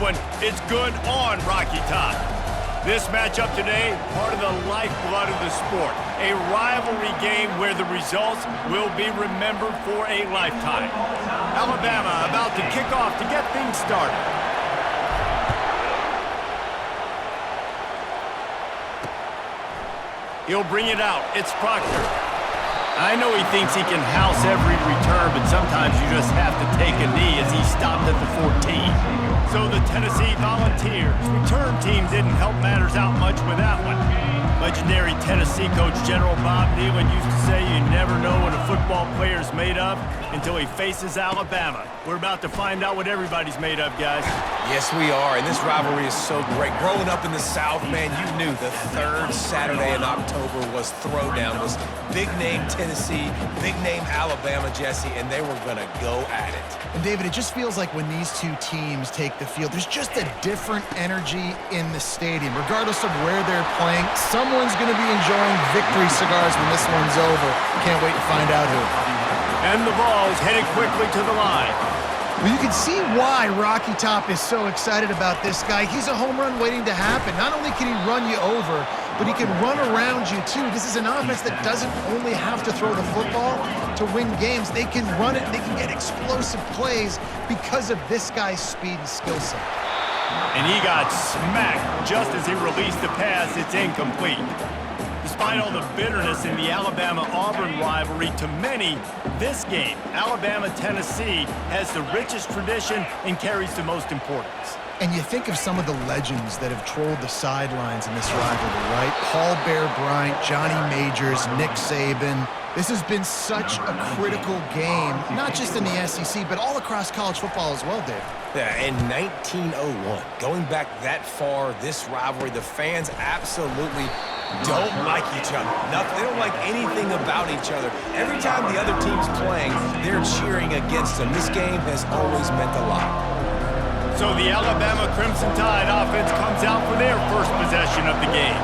one, it's good on Rocky Top. This matchup today, part of the lifeblood of the sport. A rivalry game where the results will be remembered for a lifetime. Alabama about to kick off to get things started. He'll bring it out. It's Proctor. I know he thinks he can house every return, but sometimes you just have to take a knee as he stopped at the 14. So the Tennessee Volunteers return team didn't help matters out much with that one. Legendary Tennessee coach General Bob Neyland used to say you never know what a football player is made of until he faces Alabama. We're about to find out what everybody's made of, guys. Yes, we are, and this rivalry is so great. Growing up in the South, man, you knew the third Saturday in October was Throwdown. It was big-name Tennessee, big-name Alabama, Jesse, and they were going to go at it. And, David, it just feels like when these two teams take the field, there's just a different energy in the stadium. Regardless of where they're playing, someone's going to be enjoying victory cigars when this one's over. Can't wait to find out who. And the ball's headed quickly to the line. Well, you can see why Rocky Top is so excited about this guy. He's a home run waiting to happen. Not only can he run you over, but he can run around you, too. This is an offense that doesn't only have to throw the football to win games. They can run it, and they can get explosive plays because of this guy's speed and skill set. And he got smacked just as he released the pass. It's incomplete. Despite all the bitterness in the Alabama-Auburn rivalry, to many, this game, Alabama-Tennessee, has the richest tradition and carries the most importance. And you think of some of the legends that have trolled the sidelines in this rivalry, right? Paul Bear Bryant, Johnny Majors, Nick Saban. This has been such a critical game, not just in the SEC, but all across college football as well, Dave. Yeah, in 1901, going back that far, this rivalry, the fans absolutely don't like each other. They don't like anything about each other. Every time the other team's playing, they're cheering against them. This game has always meant a lot. So the Alabama Crimson Tide offense comes out for their first possession of the game.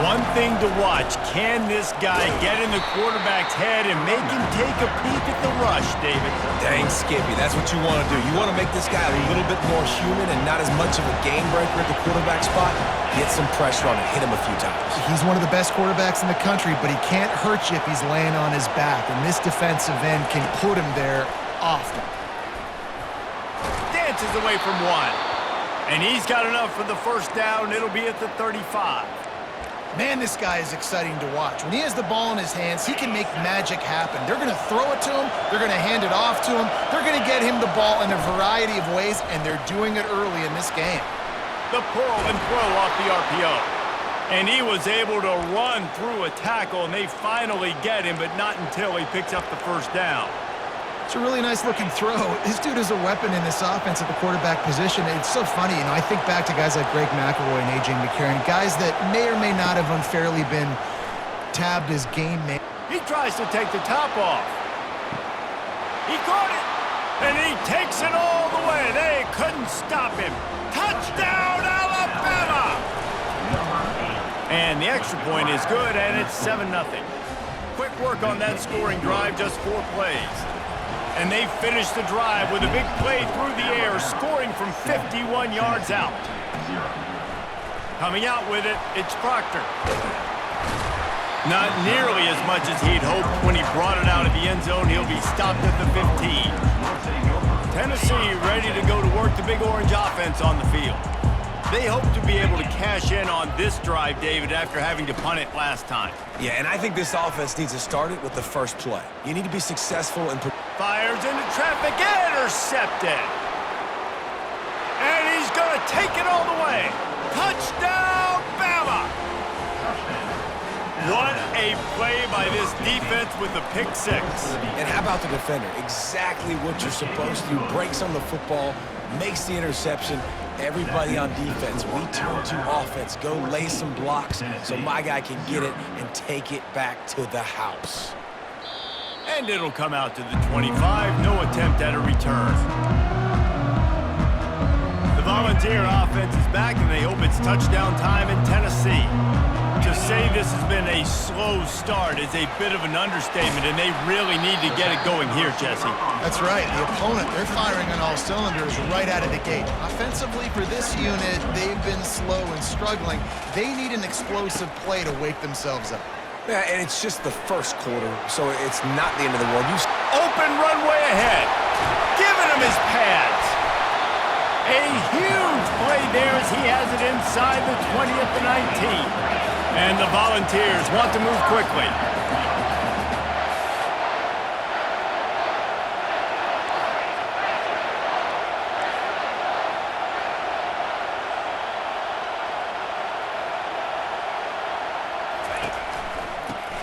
One thing to watch, can this guy get in the quarterback's head and make him take a peek at the rush, David? Dang, Skippy, that's what you want to do. You want to make this guy a little bit more human and not as much of a game breaker at the quarterback spot. Get some pressure on him, hit him a few times. He's one of the best quarterbacks in the country, but he can't hurt you if he's laying on his back, and this defensive end can put him there often. Dances away from one, and he's got enough for the first down. It'll be at the 35. Man, this guy is exciting to watch. When he has the ball in his hands, he can make magic happen. They're going to throw it to him. They're going to hand it off to him. They're going to get him the ball in a variety of ways, and they're doing it early in this game. The pull and throw off the RPO. And he was able to run through a tackle, and they finally get him, but not until he picks up the first down. It's a really nice-looking throw. This dude is a weapon in this offense at the quarterback position. It's so funny, I think back to guys like Greg McElroy and A.J. McCarron, guys that may or may not have unfairly been tabbed as game man. He tries to take the top off. He caught it, and he takes it all the way. They couldn't stop him. Touchdown, Alabama! And the extra point is good, and it's 7-0. Quick work on that scoring drive, just 4 plays. And they finish the drive with a big play through the air, scoring from 51 yards out. Coming out with it, it's Proctor. Not nearly as much as he'd hoped when he brought it out of the end zone. He'll be stopped at the 15. Tennessee ready to go to work the Big Orange offense on the field. They hope to be able to cash in on this drive, David, after having to punt it last time. Yeah, and I think this offense needs to start it with the first play. You need to be successful in... Fires into traffic, intercepted. And he's going to take it all the way. Touchdown, Bama! What a play by this defense with the pick 6. And how about the defender? Exactly what you're supposed to do. Breaks on the football, makes the interception. Everybody on defense, we turn to offense. Go lay some blocks so my guy can get it and take it back to the house. And it'll come out to the 25. No attempt at a return. The Volunteer offense is back, and they hope it's touchdown time in Tennessee. To say this has been a slow start is a bit of an understatement, and they really need to get it going here, Jesse. That's right. The opponent, they're firing on all cylinders right out of the gate. Offensively, for this unit, they've been slow and struggling. They need an explosive play to wake themselves up. Yeah, and it's just the first quarter, so it's not the end of the world. Open runway ahead. Giving him his pads. A huge play there as he has it inside the 20 at the 19. And the Volunteers want to move quickly.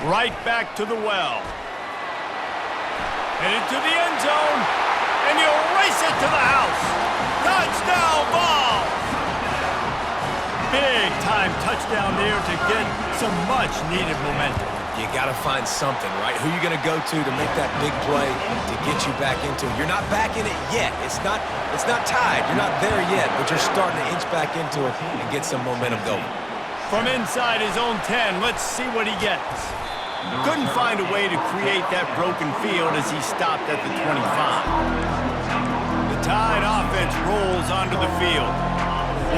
Right back to the well. And into the end zone. And he'll race it to the house. Touchdown ball! Big time touchdown there to get some much needed momentum. You got to find something, right? Who you going to go to make that big play to get you back into it? You're not back in it yet. It's not tied. You're not there yet, but you're starting to inch back into it and get some momentum going. From inside his own 10, let's see what he gets. Couldn't find a way to create that broken field as he stopped at the 25. The Tide offense rolls onto the field.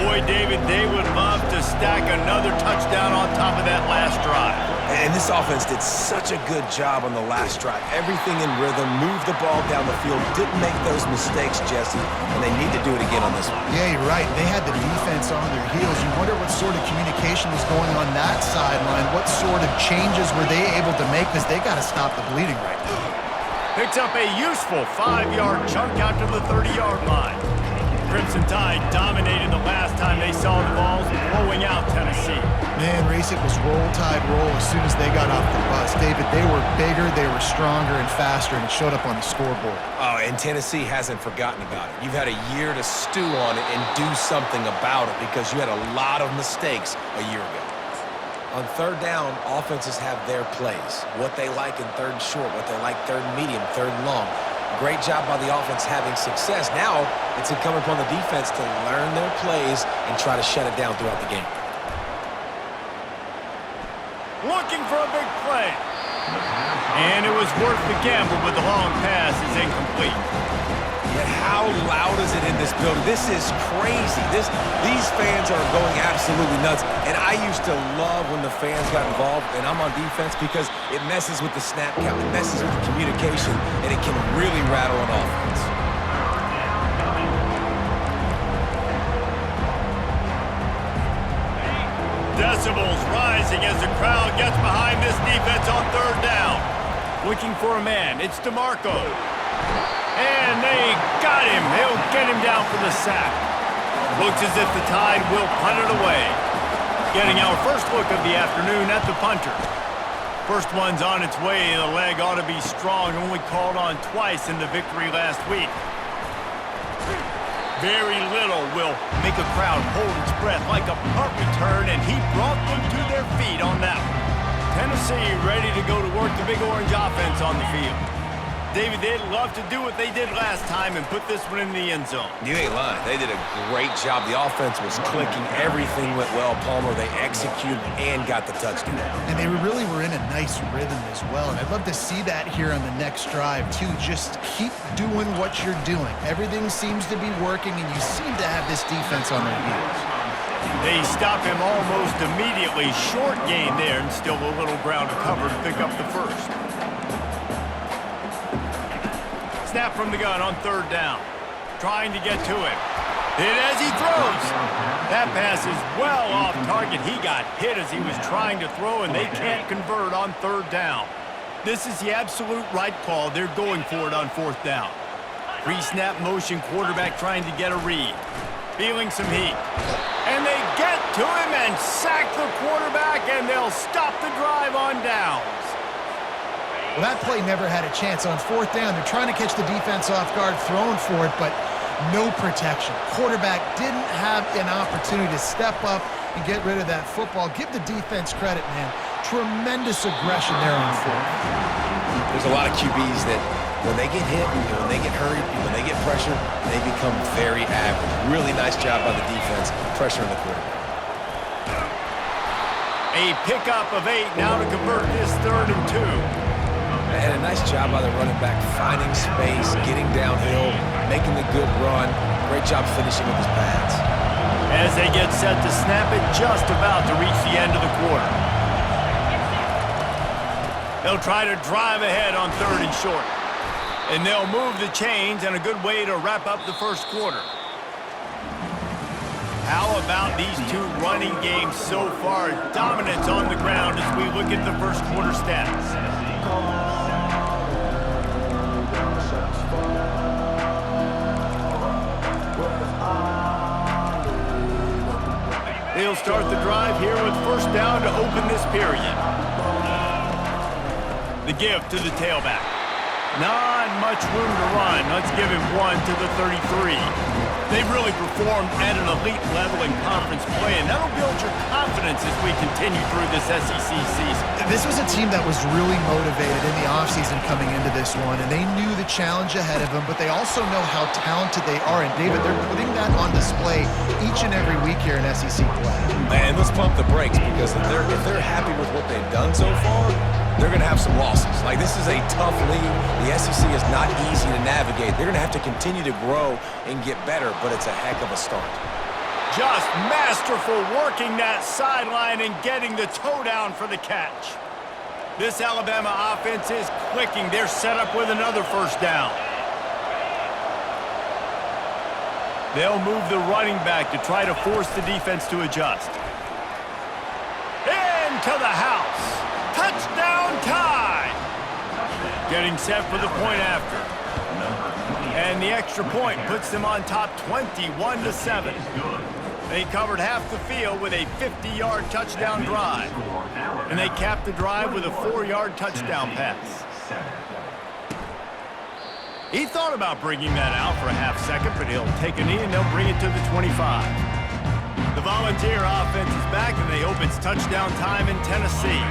Boy, David, they would love to stack another touchdown on top of that last drive. And this offense did such a good job on the last drive. Everything in rhythm, moved the ball down the field, didn't make those mistakes, Jesse, and they need to do it again on this one. Yeah, you're right. They had the defense on their heels. You wonder what sort of communication was going on that sideline. What sort of changes were they able to make, because they got to stop the bleeding right now. Picks up a useful 5-yard chunk out to the 30-yard line. Crimson Tide dominated the last time they saw the balls blowing out Tennessee. Man, Reese, it was roll, Tide, roll as soon as they got off the bus. David, they were bigger, they were stronger and faster, and it showed up on the scoreboard. Oh, and Tennessee hasn't forgotten about it. You've had a year to stew on it and do something about it because you had a lot of mistakes a year ago. On third down, offenses have their plays, what they like in third and short, what they like third and medium, third and long. Great job by the offense having success. Now, it's incumbent upon the defense to learn their plays and try to shut it down throughout the game. Looking for a big play. And it was worth the gamble, but the long pass is incomplete. Yet how loud is it in this building? This is crazy. These fans are going absolutely nuts. And I used to love when the fans got involved, and I'm on defense, because it messes with the snap count, it messes with the communication, and it can really rattle an offense. Decibels rising as the crowd gets behind this defense on third down. Looking for a man. It's DeMarco. And they got him. They'll get him down for the sack. Looks as if the Tide will punt it away. Getting our first look of the afternoon at the punter. First one's on its way. The leg ought to be strong. Only called on twice in the victory last week. Very little will make a crowd hold its breath like a punt return, and he brought them to their feet on that one. Tennessee ready to go to work the Big Orange offense on the field. David, they'd love to do what they did last time and put this one in the end zone. You ain't lying. They did a great job. The offense was clicking. Everything went well. Palmer, they executed and got the touchdown. And they really were in a nice rhythm as well. And I'd love to see that here on the next drive, too. Just keep doing what you're doing. Everything seems to be working, and you seem to have this defense on their heels. They stop him almost immediately. Short gain there, and still a little ground to cover to pick up the first. Snap from the gun on third down. Trying to get to him. Hit as he throws. That pass is well off target. He got hit as he was trying to throw, and they can't convert on third down. This is the absolute right call. They're going for it on fourth down. Pre-snap motion, quarterback trying to get a read. Feeling some heat. And they get to him and sack the quarterback, and they'll stop the drive on downs. Well, that play never had a chance. On fourth down, they're trying to catch the defense off guard, throwing for it, but no protection. Quarterback didn't have an opportunity to step up and get rid of that football. Give the defense credit, man. Tremendous aggression there on fourth. There's a lot of QBs that when they get hit, when they get hurried, when they get pressured, they become very average. Really nice job by the defense pressuring the quarterback. A pickup of 8 now to convert this 3rd and 2. And a nice job by the running back, finding space, getting downhill, making the good run. Great job finishing with his pads. As they get set to snap it, just about to reach the end of the quarter. They'll try to drive ahead on 3rd and short. And they'll move the chains, and a good way to wrap up the first quarter. How about these two running games so far? Dominance on the ground as we look at the first quarter stats. They'll start the drive here with 1st down to open this period. The give to the tailback. Not much room to run. Let's give him 1 to the 33. They've really performed at an elite level in conference play, and that'll build your confidence as we continue through this SEC season. This was a team that was really motivated in the offseason coming into this one, and they knew the challenge ahead of them, but they also know how talented they are. And, David, they're putting that on display each and every week here in SEC play. And let's pump the brakes, because if they're happy with what they've done so far, they're going to have some losses. Like, this is a tough league. The SEC is not easy to navigate. They're going to have to continue to grow and get better, but it's a heck of a start. Just masterful working that sideline and getting the toe down for the catch. This Alabama offense is clicking. They're set up with another 1st down. They'll move the running back to try to force the defense to adjust. Into the house. Touchdown time! Getting set for the point after. And the extra point puts them on top 21-7. They covered half the field with a 50-yard touchdown drive. And they capped the drive with a 4-yard touchdown pass. He thought about bringing that out for a half-second, but he'll take a knee and they'll bring it to the 25. The Volunteer offense is back, and they hope it's touchdown time in Tennessee.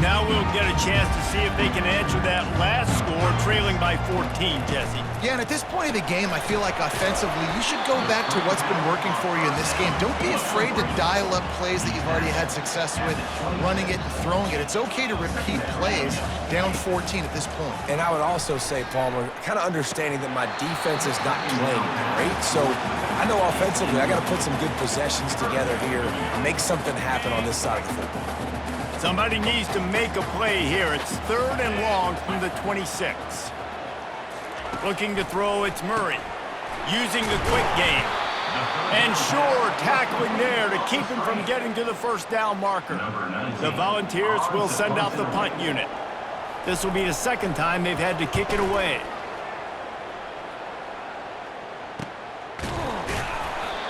Now we'll get a chance to see if they can answer that last score, trailing by 14, Jesse. Yeah, and at this point of the game, I feel like offensively, you should go back to what's been working for you in this game. Don't be afraid to dial up plays that you've already had success with, running it and throwing it. It's okay to repeat plays down 14 at this point. And I would also say, Palmer, kind of understanding that my defense is not playing great, so I know offensively I got to put some good possessions together here and make something happen on this side of the football. Somebody needs to make a play here. It's 3rd and long from the 26. Looking to throw, it's Murray. Using the quick game. And sure, tackling there to keep him from getting to the 1st down marker. The Volunteers will send out the punt unit. This will be the 2nd time they've had to kick it away.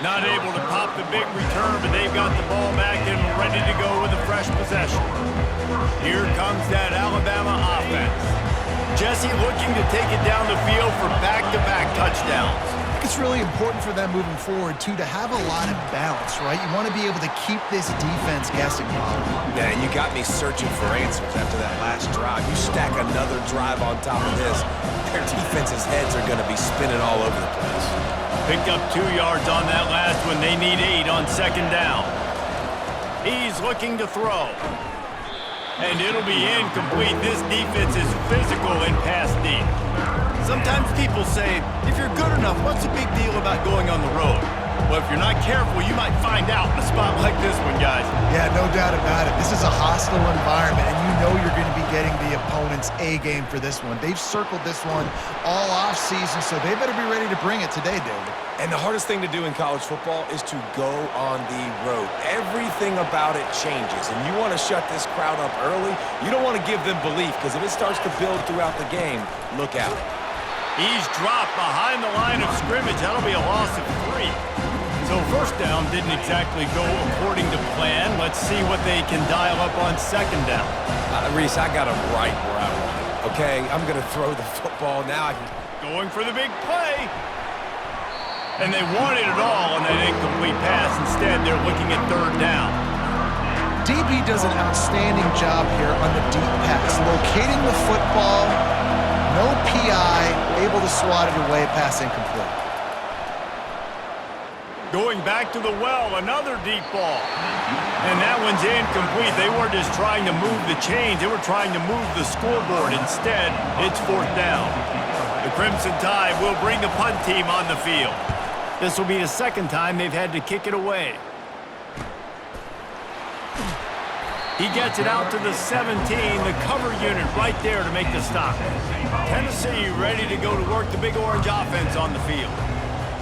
Not able to pop the big return, but they've got the ball back and ready to go with a fresh possession. Here comes that Alabama offense. Jesse looking to take it down the field for back-to-back touchdowns. I think it's really important for them moving forward, too, to have a lot of balance, right? You want to be able to keep this defense guessing. Yeah, and you got me searching for answers after that last drive. You stack another drive on top of this, their defense's heads are going to be spinning all over the place. Picked up 2 yards on that last one. They need 8 on 2nd down. He's looking to throw. And it'll be incomplete. This defense is physical and pass deep. Sometimes people say, if you're good enough, what's the big deal about going on the road? Well, if you're not careful, you might find out in a spot like this one, guys. Yeah, no doubt about it. This is a hostile environment, and you know you're going to be getting the opponent's A game for this one. They've circled this one all offseason, so they better be ready to bring it today, David. And the hardest thing to do in college football is to go on the road. Everything about it changes, and you want to shut this crowd up early. You don't want to give them belief, because if it starts to build throughout the game, look out. He's dropped behind the line of scrimmage. That'll be a loss of 3. So 1st down didn't exactly go according to plan. Let's see what they can dial up on 2nd down. Reese, I got him right where I want it. Okay, I'm going to throw the football now. Going for the big play. And they wanted it all on that incomplete pass. Instead, they're looking at 3rd down. DB does an outstanding job here on the deep pass, locating the football, no PI, able to swat it away, pass incomplete. Going back to the well, another deep ball. And that one's incomplete. They weren't just trying to move the chains. They were trying to move the scoreboard. Instead, it's 4th down. The Crimson Tide will bring the punt team on the field. This will be the 2nd time they've had to kick it away. He gets it out to the 17, the cover unit right there to make the stop. Tennessee ready to go to work the Big Orange offense on the field.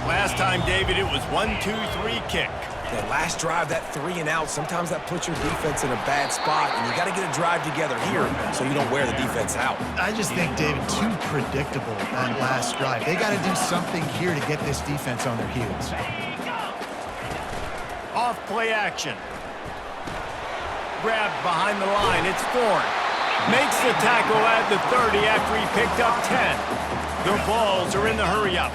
Last time, David, it was 1-2-3 kick. That last drive, that 3 and out, sometimes that puts your defense in a bad spot, and you got to get a drive together here so you don't wear the defense out. I just think, David, too predictable that last drive. They got to do something here to get this defense on their heels. Off play action. Grabbed behind the line. It's Thorne. Makes the tackle at the 30 after he picked up 10. The Vols are in the hurry-up.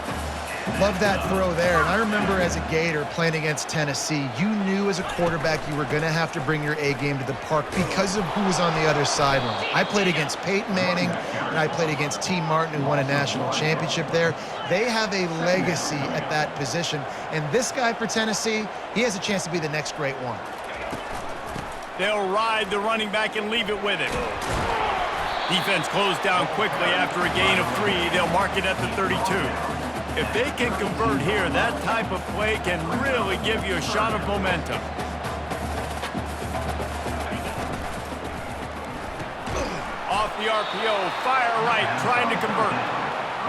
Love that throw there. And I remember as a Gator playing against Tennessee, you knew as a quarterback you were going to have to bring your A game to the park because of who was on the other sideline. I played against Peyton Manning, and I played against T. Martin, who won a national championship there. They have a legacy at that position. And this guy for Tennessee, he has a chance to be the next great one. They'll ride the running back and leave it with him. Defense closed down quickly after a gain of 3. They'll mark it at the 32. If they can convert here, that type of play can really give you a shot of momentum. Off the RPO, fire right, trying to convert.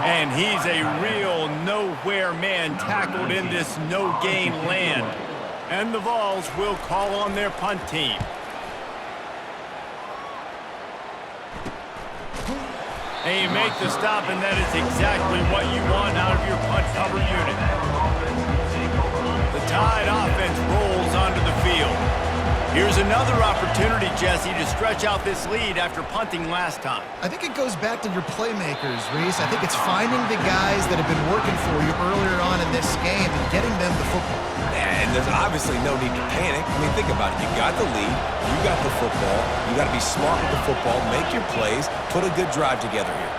And he's a real nowhere man tackled in this no-gain land. And the Vols will call on their punt team. And you make the stop, and that is exactly what you want out of your punt cover unit. The Tide offense rolls onto the field. Here's another opportunity, Jesse, to stretch out this lead after punting last time. I think it goes back to your playmakers, Reese. I think it's finding the guys that have been working for you earlier on in this game and getting them the football. And there's obviously no need to panic. I mean, think about it. You got the lead. You got the football. You got to be smart with the football, make your plays, put a good drive together here.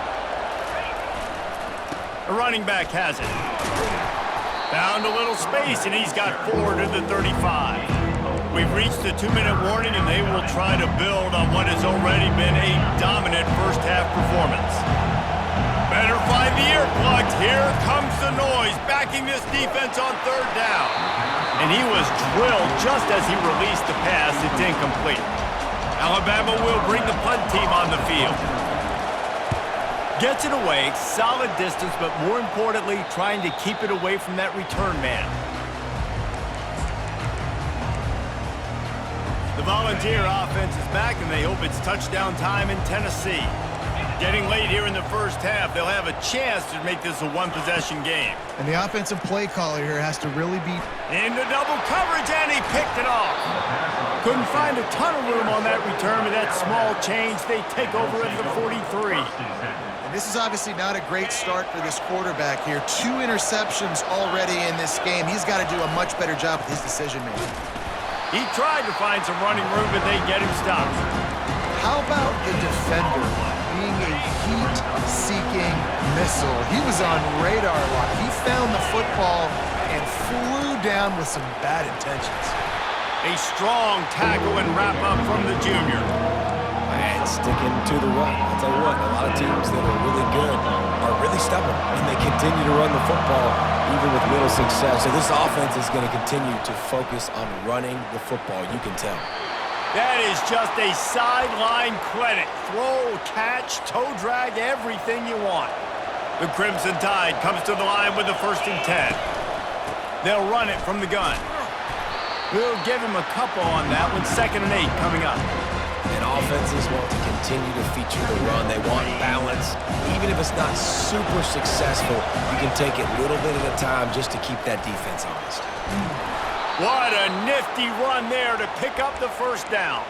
The running back has it. Found a little space, and he's got 4 to the 35. We've reached the 2-minute warning, and they will try to build on what has already been a dominant first-half performance. Better find the earplugs. Here comes the noise, backing this defense on 3rd down. And he was drilled just as he released the pass. It's incomplete. Alabama will bring the punt team on the field. Gets it away, solid distance, but more importantly, trying to keep it away from that return man. The Volunteer offense is back, and they hope it's touchdown time in Tennessee. Getting late here in the first half, they'll have a chance to make this a one-possession game. And the offensive play caller here has to really be into double coverage, and he picked it off. Couldn't find a ton of room on that return, but that small change, they take over at the 43. And this is obviously not a great start for this quarterback here. 2 interceptions already in this game. He's got to do a much better job with his decision-making. He tried to find some running room, but they get him stopped. How about the defender being a heat-seeking missile? He was on radar lock. He found the football and flew down with some bad intentions. A strong tackle and wrap-up from the junior. And sticking to the run. I'll tell you what, a lot of teams that are really good are really stubborn, and they continue to run the football even with little success. So this offense is going to continue to focus on running the football, you can tell. That is just a sideline credit. Throw, catch, toe drag, everything you want. The Crimson Tide comes to the line with the 1st and 10. They'll run it from the gun. We'll give him a couple on that one. 2nd and 8 coming up. And offenses want to continue to feature the run. They want balance. Even if it's not super successful, you can take it little bit at a time just to keep that defense honest. What a nifty run there to pick up the 1st down.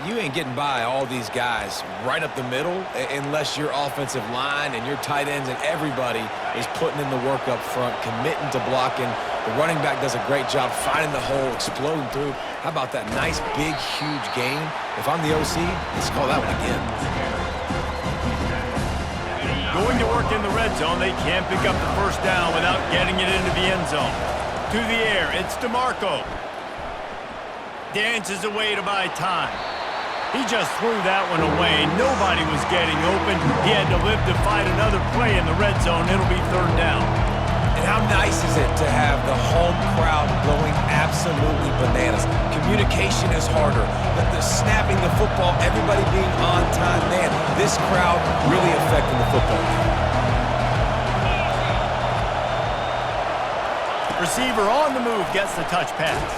You ain't getting by all these guys right up the middle unless your offensive line and your tight ends and everybody is putting in the work up front, committing to blocking. The running back does a great job finding the hole, exploding through. How about that nice, big, huge gain? If I'm the OC, let's call that one again. Going to work in the red zone, they can't pick up the 1st down without getting it into the end zone. To the air, it's DeMarco. Dances away to buy time. He just threw that one away. Nobody was getting open. He had to live to fight another play in the red zone. It'll be third down. And how nice is it to have the home crowd going absolutely bananas? Communication is harder. The snapping the football, everybody being on time. Man, this crowd really affecting the football game. Receiver on the move gets the touch pass.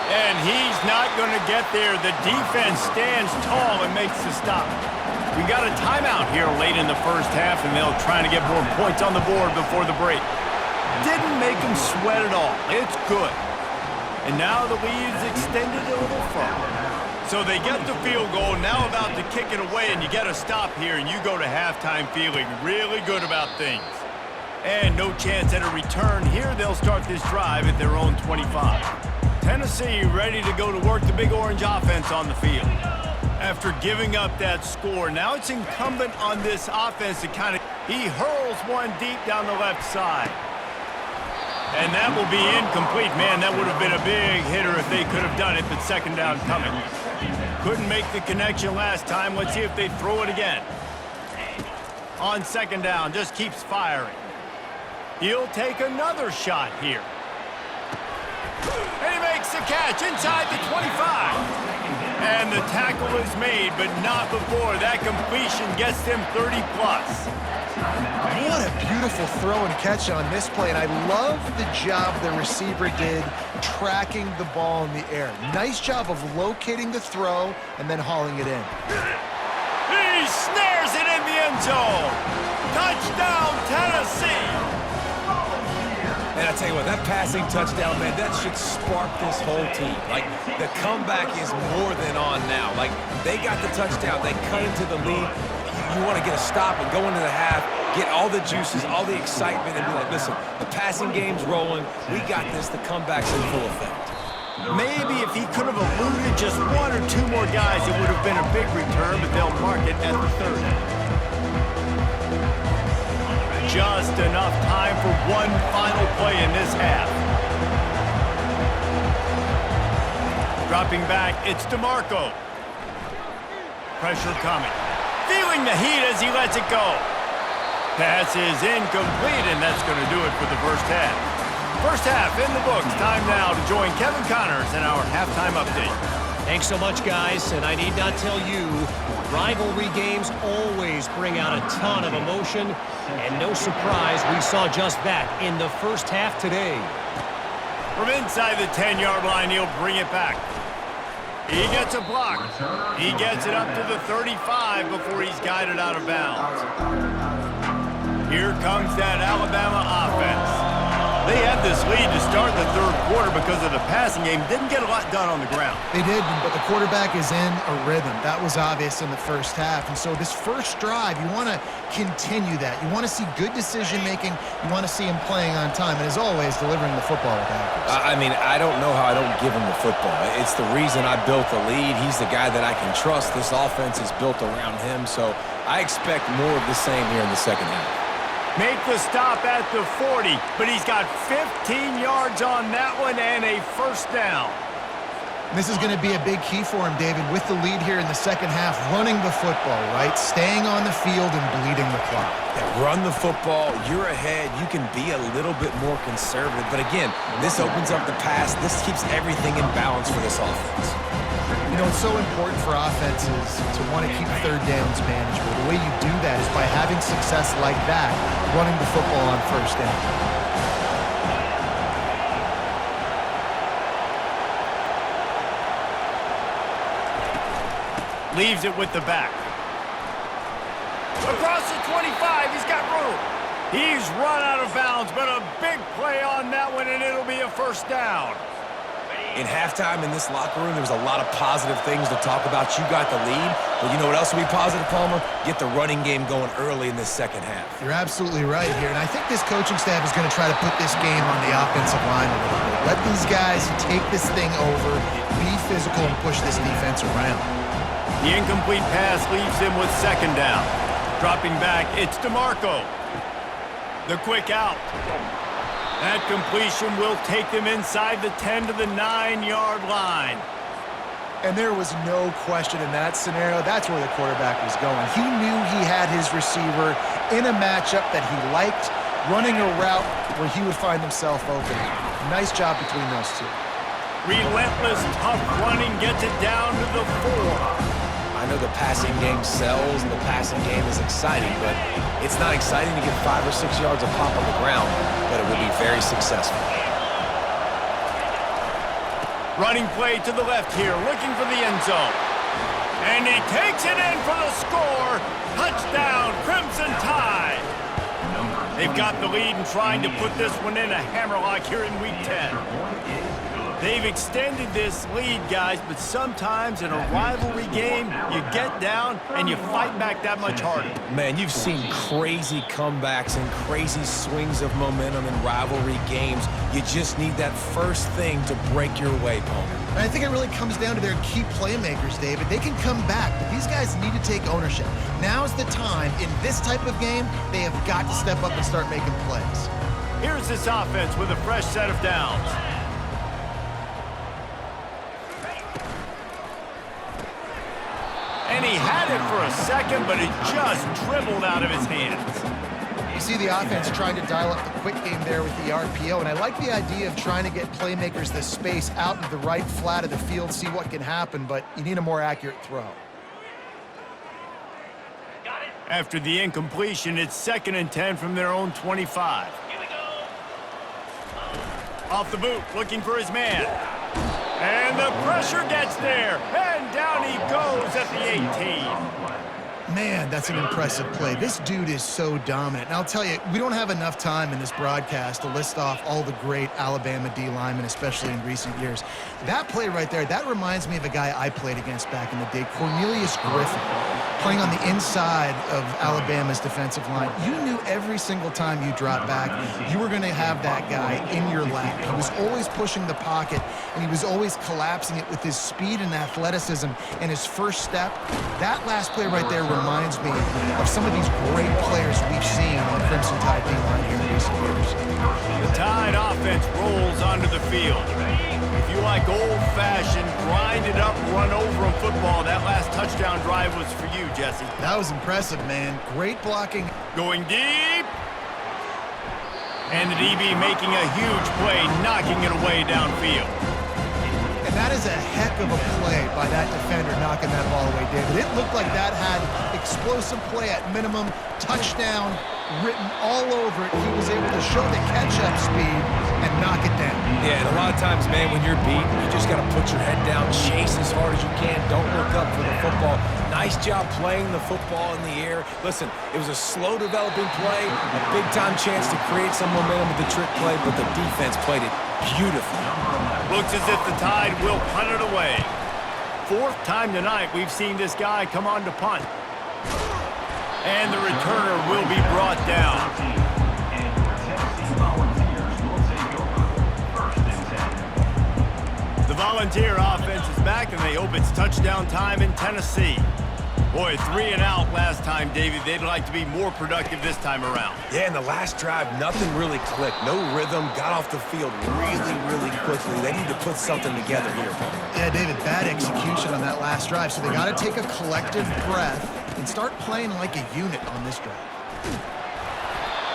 And he's not going to get there. The defense stands tall and makes the stop. We got a timeout here late in the first half, and they'll try to get more points on the board before the break. Didn't make them sweat at all. It's good. And now the lead's extended a little further. So they get the field goal, now about to kick it away, and you get a stop here, and you go to halftime feeling really good about things. And no chance at a return. Here they'll start this drive at their own 25. Tennessee ready to go to work the Big Orange offense on the field. After giving up that score, now it's incumbent on this offense to he hurls one deep down the left side. And that will be incomplete. Man, that would have been a big hitter if they could have done it, but second down coming. Couldn't make the connection last time. Let's see if they throw it again. On second down, just keeps firing. He'll take another shot here. And he makes the catch inside the 25. And the tackle is made, but not before. That completion gets them 30+. What a beautiful throw and catch on this play, and I love the job the receiver did tracking the ball in the air. Nice job of locating the throw and then hauling it in. He snares it in the end zone. Touchdown, Tennessee. And I tell you what, that passing touchdown, man, that should spark this whole team. Like, the comeback is more than on now. Like, they got the touchdown. They cut into the lead. You want to get a stop and go into the half, get all the juices, all the excitement, and be like, listen, the passing game's rolling. We got this. The comeback's in full effect. Maybe if he could have eluded just one or two more guys, it would have been a big return, but they'll mark it at the 30. Just enough time for one final play in this half. Dropping back, it's DeMarco. Pressure coming. Feeling the heat as he lets it go. Pass is incomplete, and that's going to do it for the first half. First half in the books. Time now to join Kevin Connors in our halftime update. Thanks so much, guys, and I need not tell you, rivalry games always bring out a ton of emotion, and no surprise, we saw just that in the first half today. From inside the 10-yard line, he'll bring it back. He gets a block. He gets it up to the 35 before he's guided out of bounds. Here comes that Alabama offense. They had this lead to start the third quarter because of the passing game. Didn't get a lot done on the ground. They did, but the quarterback is in a rhythm. That was obvious in the first half. And so this first drive, you want to continue that. You want to see good decision-making. You want to see him playing on time. And as always, delivering the football with accuracy. I mean, I don't know how I don't give him the football. It's the reason I built the lead. He's the guy that I can trust. This offense is built around him. So I expect more of the same here in the second half. Make the stop at the 40, but he's got 15 yards on that one and a first down. This is going to be a big key for him, David, with the lead here in the second half, running the football, right? Staying on the field and bleeding the clock. Yeah, run the football. You're ahead. You can be a little bit more conservative. But again, this opens up the pass. This keeps everything in balance for this offense. You know, it's so important for offenses to want to keep third downs manageable. The way you do that is by having success like that, running the football on first down. Leaves it with the back. Across the 25, he's got room. He's run out of bounds, but a big play on that one, and it'll be a first down. In halftime in this locker room, there was a lot of positive things to talk about. You got the lead, but you know what else will be positive, Palmer? Get the running game going early in this second half. You're absolutely right here, and I think this coaching staff is going to try to put this game on the offensive line a little bit. Let these guys take this thing over, be physical, and push this defense around. The incomplete pass leaves him with second down. Dropping back, it's DeMarco. The quick out. That completion will take them inside the 10 to the 9-yard line. And there was no question in that scenario. That's where the quarterback was going. He knew he had his receiver in a matchup that he liked, running a route where he would find himself open. Nice job between those two. Relentless, tough running gets it down to the 4. I know the passing game sells and the passing game is exciting, but it's not exciting to get 5 or 6 yards of pop on the ground, but it will be very successful. Running play to the left here, looking for the end zone. And he takes it in for the score. Touchdown, Crimson Tide. They've got the lead and trying to put this one in a hammerlock here in Week 10. They've extended this lead, guys, but sometimes in a rivalry game, you get down and you fight back that much harder. Man, you've seen crazy comebacks and crazy swings of momentum in rivalry games. You just need that first thing to break your way, Palmer. And I think it really comes down to their key playmakers, David. They can come back, but these guys need to take ownership. Now's the time. In this type of game, they have got to step up and start making plays. Here's this offense with a fresh set of downs. And he had it for a second, but it just dribbled out of his hands. You see the offense trying to dial up the quick game there with the RPO, and I like the idea of trying to get playmakers the space out into the right flat of the field, see what can happen, but you need a more accurate throw. After the incompletion, it's 2nd and 10 from their own 25. Off the boot, looking for his man. And the pressure gets there, and down he goes at the 18. Man, that's an impressive play. This dude is so dominant. And I'll tell you, we don't have enough time in this broadcast to list off all the great Alabama D linemen, especially in recent years. That play right there, that reminds me of a guy I played against back in the day, Cornelius Griffin, playing on the inside of Alabama's defensive line. You knew every single time you dropped back, you were going to have that guy in your lap. He was always pushing the pocket, and he was always collapsing it with his speed and athleticism and his first step. That last play right there reminds me of some of these great players we've seen on the Crimson Tide D-line here in recent years. The Tide offense rolls onto the field. If you like old-fashioned, grind-it-up, run-over-'em football, that last touchdown drive was for you, Jesse. That was impressive, man. Great blocking. Going deep. And the DB making a huge play, knocking it away downfield. And that is a heck of a play by that defender knocking that ball away, David. It looked like that had explosive play at minimum, touchdown written all over it. He was able to show the catch-up speed and knock it down. Yeah, and a lot of times, man, when you're beat, you just got to put your head down, chase as hard as you can, don't look up for the football. Nice job playing the football in the air. Listen, it was a slow developing play, a big-time chance to create some momentum with the trick play, but the defense played it beautifully. Looks as if the Tide will punt it away. 4th time tonight we've seen this guy come on to punt. And the returner will be brought down. The Volunteer offense is back, and they hope it's touchdown time in Tennessee. Boy, 3 and out last time, David. They'd like to be more productive this time around. Yeah, in the last drive, nothing really clicked. No rhythm, got off the field really quickly. They need to put something together here, Paul. Yeah, David, bad execution on that last drive, so they got to take a collective breath and start playing like a unit on this drive.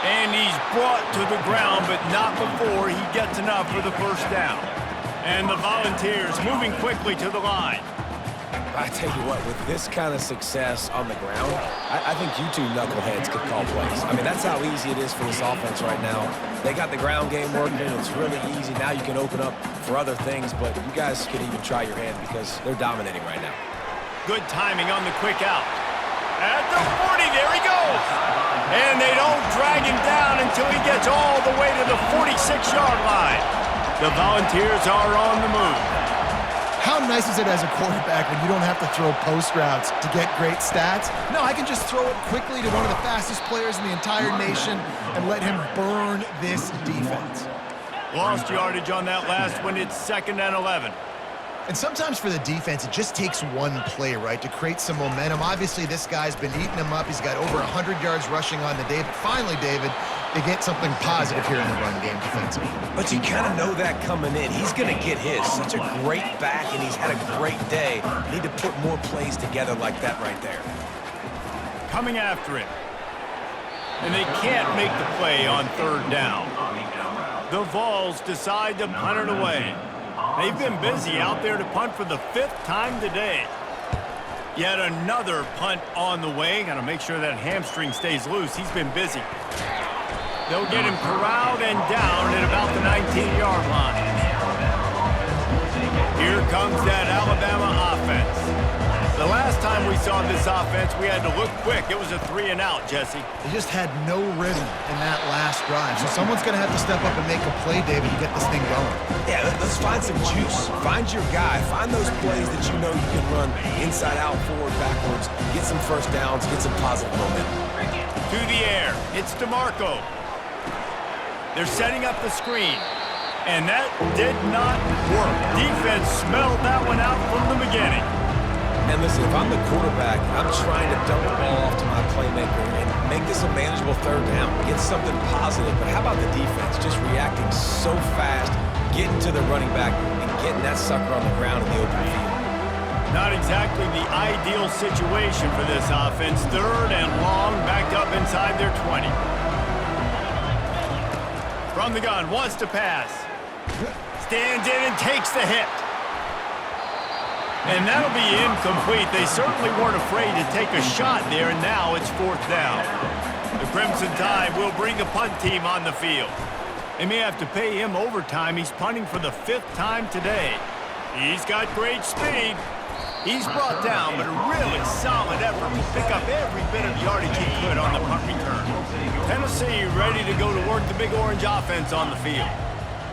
And he's brought to the ground, but not before he gets enough for the first down. And the Volunteers moving quickly to the line. I tell you what, with this kind of success on the ground, I think you two knuckleheads could call plays. I mean, that's how easy it is for this offense right now. They got the ground game working. It's really easy. Now you can open up for other things, but you guys can even try your hand because they're dominating right now. Good timing on the quick out. At the 40, there he goes. And they don't drag him down until he gets all the way to the 46-yard line. The Volunteers are on the move. How nice is it as a quarterback when you don't have to throw post routes to get great stats? No, I can just throw it quickly to one of the fastest players in the entire nation and let him burn this defense. Lost yardage on that last one. It's 2nd and 11. And sometimes for the defense, it just takes one play, right, to create some momentum. Obviously, this guy's been eating him up. He's got over 100 yards rushing on the day. But finally, David, they get something positive here in the run game defensively. But you kind of know that coming in. He's going to get his. Such a great back, and he's had a great day. Need to put more plays together like that right there. Coming after him. And they can't make the play on third down. The Vols decide to punt it away. They've been busy out there to punt for the 5th time today. Yet another punt on the way. Got to make sure that hamstring stays loose. He's been busy. They'll get him corralled and down at about the 19-yard line. Here comes that Alabama offense. The last time we saw this offense, we had to look quick. It was a 3-and-out, Jesse. They just had no rhythm in that last drive. So someone's going to have to step up and make a play, David, to get this thing going. Yeah, let's find some juice. Find your guy. Find those plays that you know you can run inside out, forward, backwards. Get some first downs. Get some positive momentum. To the air. It's DeMarco. They're setting up the screen. And that did not work. Defense smelled that one out from the beginning. And listen, if I'm the quarterback, I'm trying to dump the ball off to my playmaker and make this a manageable third down. Get something positive. But how about the defense? Just reacting so fast, getting to the running back, and getting that sucker on the ground in the open field. Not exactly the ideal situation for this offense. Third and long, backed up inside their 20. From the gun, wants to pass. Stands in and takes the hit. And that'll be incomplete. They certainly weren't afraid to take a shot there, and now it's 4th down. The Crimson Tide will bring the punt team on the field. They may have to pay him overtime. He's punting for the 5th time today. He's got great speed. He's brought down, but a really solid effort to pick up every bit of yardage he could on the punt return. Tennessee ready to go to work the Big Orange offense on the field.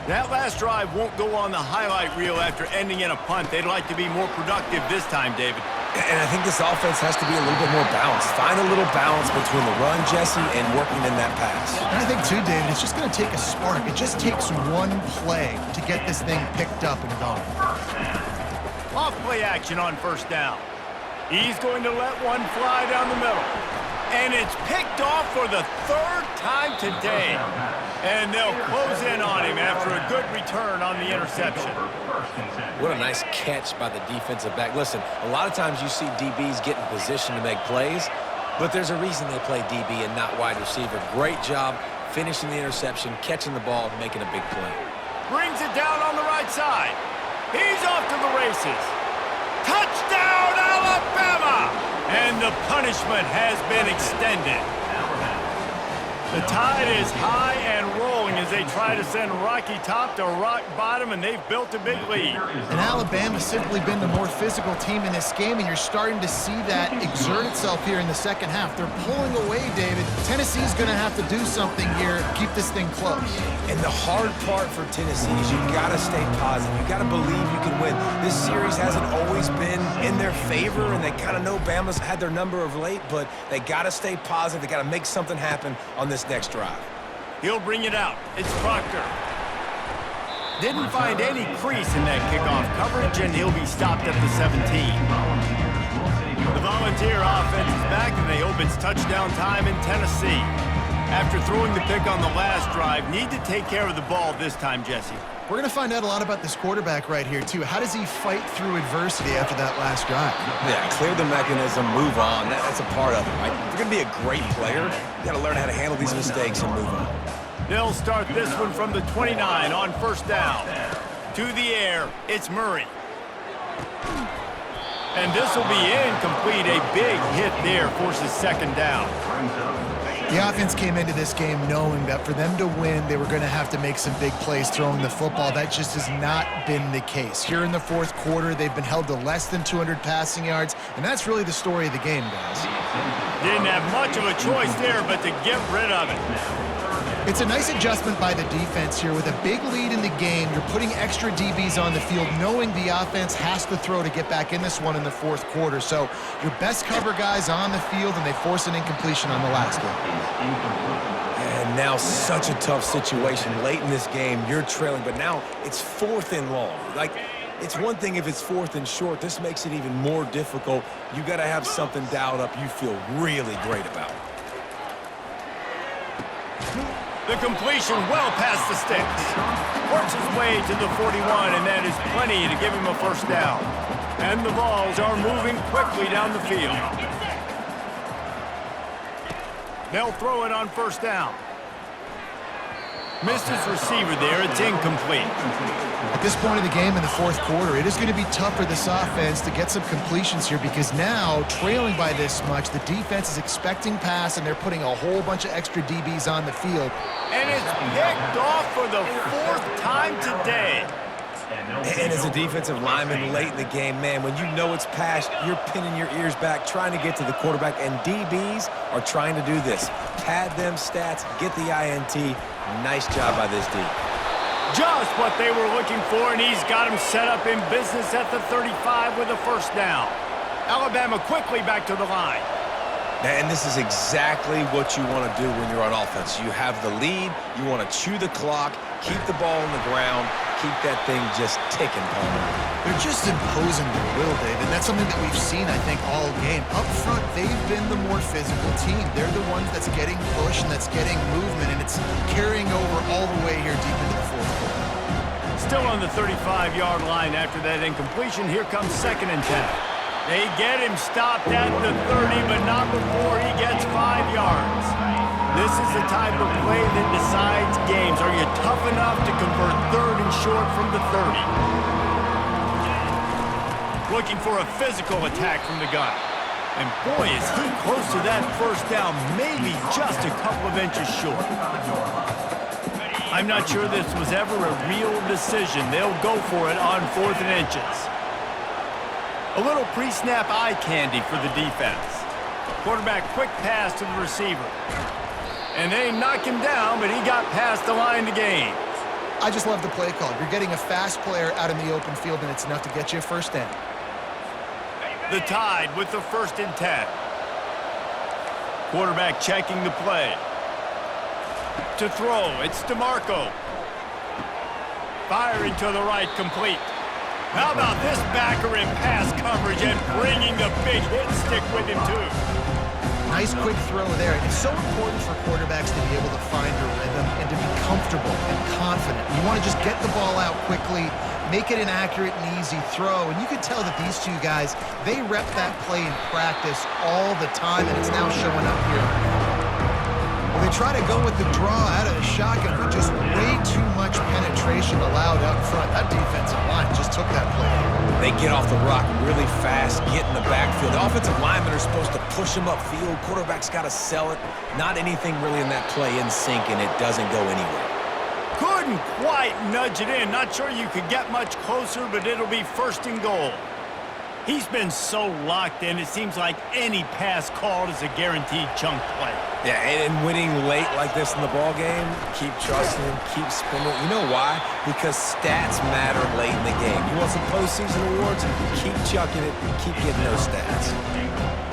That last drive won't go on the highlight reel after ending in a punt. They'd like to be more productive this time, David. And I think this offense has to be a little bit more balanced. Find a little balance between the run, Jesse, and working in that pass. And I think, too, David, it's just going to take a spark. It just takes one play to get this thing picked up and going. Off play action on 1st down. He's going to let one fly down the middle. And it's picked off for the 3rd time today. And they'll close in on him after a good return on the interception. What a nice catch by the defensive back. Listen, a lot of times you see DBs get in position to make plays, but there's a reason they play DB and not wide receiver. Great job finishing the interception, catching the ball, and making a big play. Brings it down on the right side. He's off to the races. Touchdown, Alabama! And the punishment has been extended. The tide is high and rolling as they try to send Rocky Top to rock bottom, and they've built a big lead. And Alabama's simply been the more physical team in this game, and you're starting to see that exert itself here in the second half. They're pulling away, David. Tennessee's going to have to do something here, keep this thing close. And the hard part for Tennessee is you got to stay positive. You got to believe you can win. This series hasn't always been in their favor, and they kind of know Bama's had their number of late, but they got to stay positive. They got to make something happen on this next drive. He'll bring it out. It's Proctor. Didn't find any crease in that kickoff coverage, and he'll be stopped at the 17. The Volunteer offense is back, and they hope it's touchdown time in Tennessee. After throwing the pick on the last drive, need to take care of the ball this time, Jesse. We're going to find out a lot about this quarterback right here, too. How does he fight through adversity after that last drive? Yeah, clear the mechanism, move on. That's a part of it, right? If you're going to be a great player, you got to learn how to handle these mistakes and move on. They'll start this one from the 29 on 1st down. To the air, it's Murray. And this will be incomplete. A big hit there forces 2nd down. The offense came into this game knowing that for them to win, they were going to have to make some big plays throwing the football. That just has not been the case. Here in the 4th quarter, they've been held to less than 200 passing yards, and that's really the story of the game, guys. Didn't have much of a choice there but to get rid of it. It's a nice adjustment by the defense here. With a big lead in the game, you're putting extra DBs on the field, knowing the offense has to throw to get back in this one in the 4th quarter. So your best cover guys on the field, and they force an incompletion on the last one. And now such a tough situation. Late in this game, you're trailing, but now it's 4th and long. Like, it's one thing if it's 4th and short. This makes it even more difficult. You got to have something dialed up you feel really great about. The completion well past the sticks. Works his way to the 41, and that is plenty to give him a first down. And the balls are moving quickly down the field. They'll throw it on first down. Missed his receiver there. It's incomplete. At this point of the game in the fourth quarter, it is going to be tough for this offense to get some completions here because now, trailing by this much, the defense is expecting pass, and they're putting a whole bunch of extra DBs on the field. And it's picked off for the fourth time today. And as a defensive lineman late in the game, man, when you know it's pass, you're pinning your ears back, trying to get to the quarterback, and DBs are trying to do this. Pad them stats, get the INT. Nice job by this D. Just what they were looking for, and he's got him set up in business at the 35 with a first down. Alabama quickly back to the line. And this is exactly what you want to do when you're on offense. You have the lead, you want to chew the clock, keep the ball on the ground, keep that thing just ticking, Palmer. They're just imposing their will, Dave, and that's something that we've seen, I think, all game. Up front, they've been the more physical team. They're the ones that's getting push and that's getting movement, and it's carrying over all the way here deep into the fourth quarter. Still on the 35-yard line after that incompletion. Here comes 2nd and 10. They get him stopped at the 30, but not before he gets 5 yards. This is the type of play that decides games. Are you tough enough to convert 3rd and short from the 30? Looking for a physical attack from the gun. And boy, is he close to that first down, maybe just a couple of inches short. I'm not sure this was ever a real decision. They'll go for it on 4th and inches. A little pre-snap eye candy for the defense. Quarterback quick pass to the receiver. And they knock him down, but he got past the line to gain. I just love the play call. You're getting a fast player out in the open field, and it's enough to get you a first down. The Tide with the 1st and 10. Quarterback checking the play. To throw, it's DeMarco. Firing to the right, complete. How about this backer in pass coverage and bringing the big hit stick with him, too? Nice quick throw there. It's so important for quarterbacks to be able to find a rhythm and to be comfortable and confident. You want to just get the ball out quickly, make it an accurate and easy throw. And you can tell that these two guys, they rep that play in practice all the time, and it's now showing up here. Well, they try to go with the draw out of the shotgun, but just way too much penetration allowed up front. That defensive line just took that play. They get off the rock really fast, get in the backfield. The offensive linemen are supposed to push them upfield. Quarterback's got to sell it. Not anything really in that play in sync, and it doesn't go anywhere. Couldn't quite nudge it in. Not sure you could get much closer, but it'll be 1st and goal. He's been so locked in, it seems like any pass called is a guaranteed chunk play. Yeah, and winning late like this in the ball game, keep trusting him, keep spinning. You know why? Because stats matter late in the game. You want some postseason awards? Keep chucking it, keep getting those stats.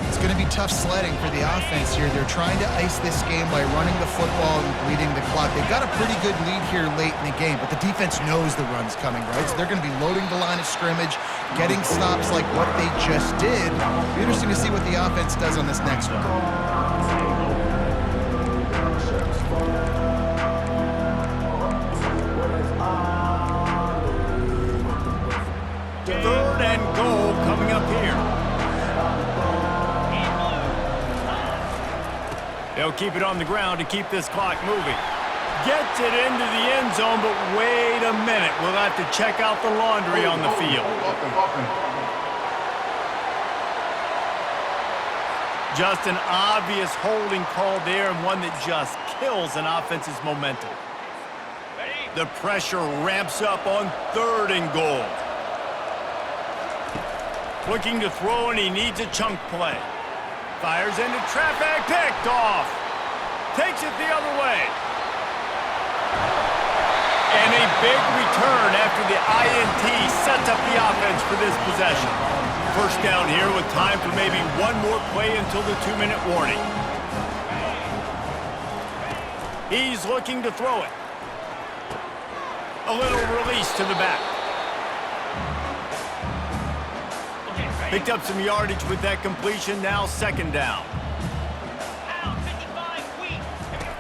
It's going to be tough sledding for the offense here. They're trying to ice this game by running the football and bleeding the clock. They've got a pretty good lead here late in the game, but the defense knows the run's coming, right? So they're going to be loading the line of scrimmage, getting stops like what they just did. It'll be interesting to see what the offense does on this next one. Third and goal coming up here. They'll keep it on the ground to keep this clock moving. Gets it into the end zone, but wait a minute. We'll have to check out the laundry on the field. Just an obvious holding call there, and one that just kills an offense's momentum. The pressure ramps up on 3rd and goal. Looking to throw, and he needs a chunk play. Fires into traffic, picked off. Takes it the other way. And a big return after the INT sets up the offense for this possession. First down here with time for maybe one more play until the 2-minute warning. He's looking to throw it. A little release to the back. Picked up some yardage with that completion, now 2nd down.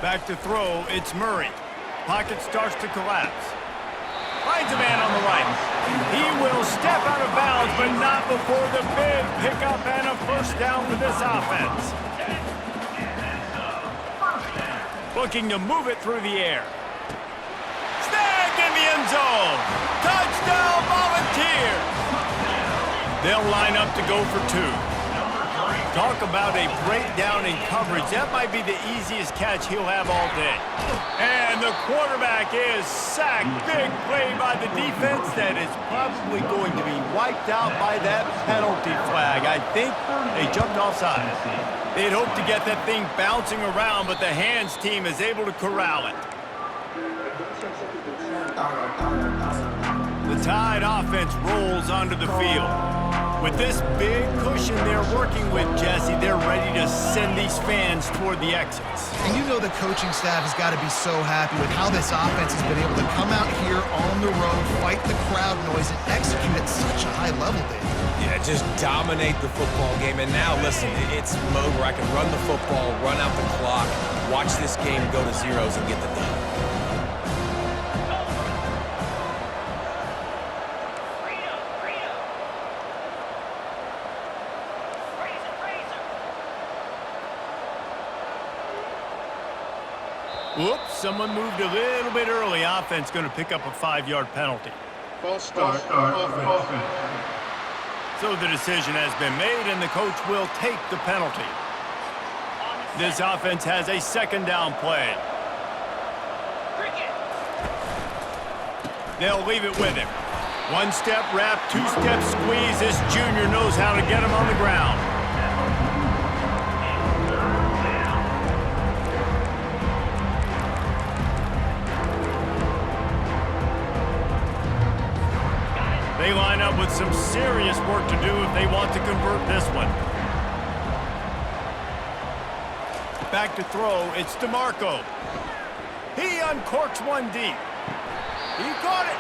Back to throw, it's Murray. Pocket starts to collapse. Finds a man on the right. He will step out of bounds, but not before the big pickup and a first down for this offense. Looking to move it through the air. Snag in the end zone. Touchdown Volunteers. They'll line up to go for 2. Talk about a breakdown in coverage. That might be the easiest catch he'll have all day. And the quarterback is sacked. Big play by the defense that is probably going to be wiped out by that penalty flag. I think they jumped offside. They'd hope to get that thing bouncing around, but the hands team is able to corral it. The Tide offense rolls onto the field. With this big cushion they're working with, Jesse, they're ready to send these fans toward the exits. And you know the coaching staff has got to be so happy with how this offense has been able to come out here on the road, fight the crowd noise, and execute at such a high level, Dave. Yeah, just dominate the football game. And now, listen, it's mode where I can run the football, run out the clock, watch this game go to zeros and get the done. Whoops, someone moved a little bit early. Offense going to pick up a 5-yard penalty. False start offense. So the decision has been made, and the coach will take the penalty. This offense has a 2nd down play. They'll leave it with him. 1-step wrap, 2-step squeeze. This junior knows how to get him on the ground. They line up with some serious work to do if they want to convert this one. Back to throw, it's DeMarco. He uncorks one deep. He caught it.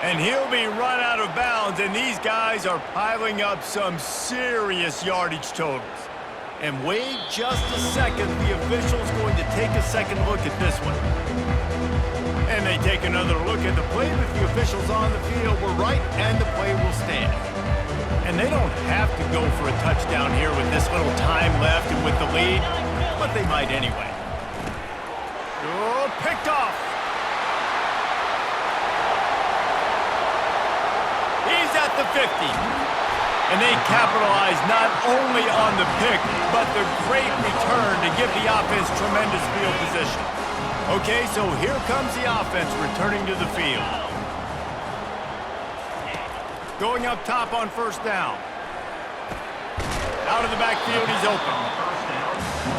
And he'll be run out of bounds, and these guys are piling up some serious yardage totals. And wait just a second, the official's going to take a second look at this one. And they take another look at the play, but the officials on the field were right, and the play will stand. And they don't have to go for a touchdown here with this little time left and with the lead, but they might anyway. Oh, picked off. He's at the 50. And they capitalize not only on the pick, but the great return to give the offense tremendous field position. Okay, so here comes the offense returning to the field. Going up top on 1st down. Out of the backfield, he's open.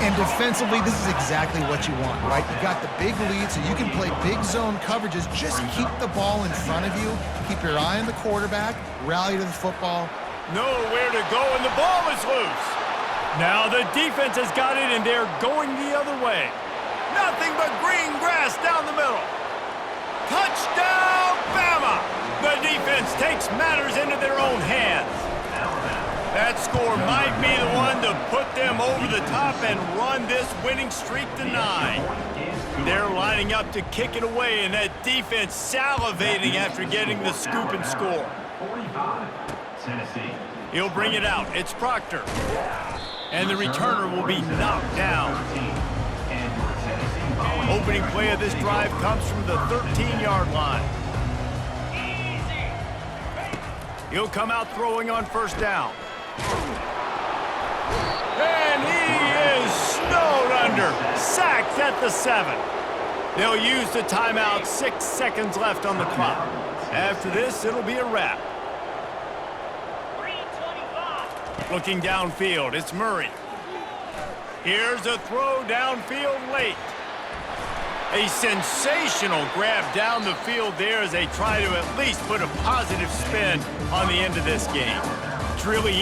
And defensively, this is exactly what you want, right? You got the big lead, so you can play big zone coverages. Just keep the ball in front of you. Keep your eye on the quarterback. Rally to the football. Nowhere to go, and the ball is loose. Now the defense has got it, and they're going the other way. Nothing but green grass down the middle. Touchdown, BAMA! The defense takes matters into their own hands. That score might be the one to put them over the top and run this winning streak to 9. They're lining up to kick it away, and that defense salivating after getting the scoop and score. He'll bring it out. It's Proctor. And the returner will be knocked down. Opening play of this drive comes from the 13-yard line. He'll come out throwing on 1st down. And he is snowed under. Sacked at the 7. They'll use the timeout. 6 seconds left on the clock. After this, it'll be a wrap. Looking downfield, it's Murray. Here's a throw downfield late. A sensational grab down the field there as they try to at least put a positive spin on the end of this game. It's really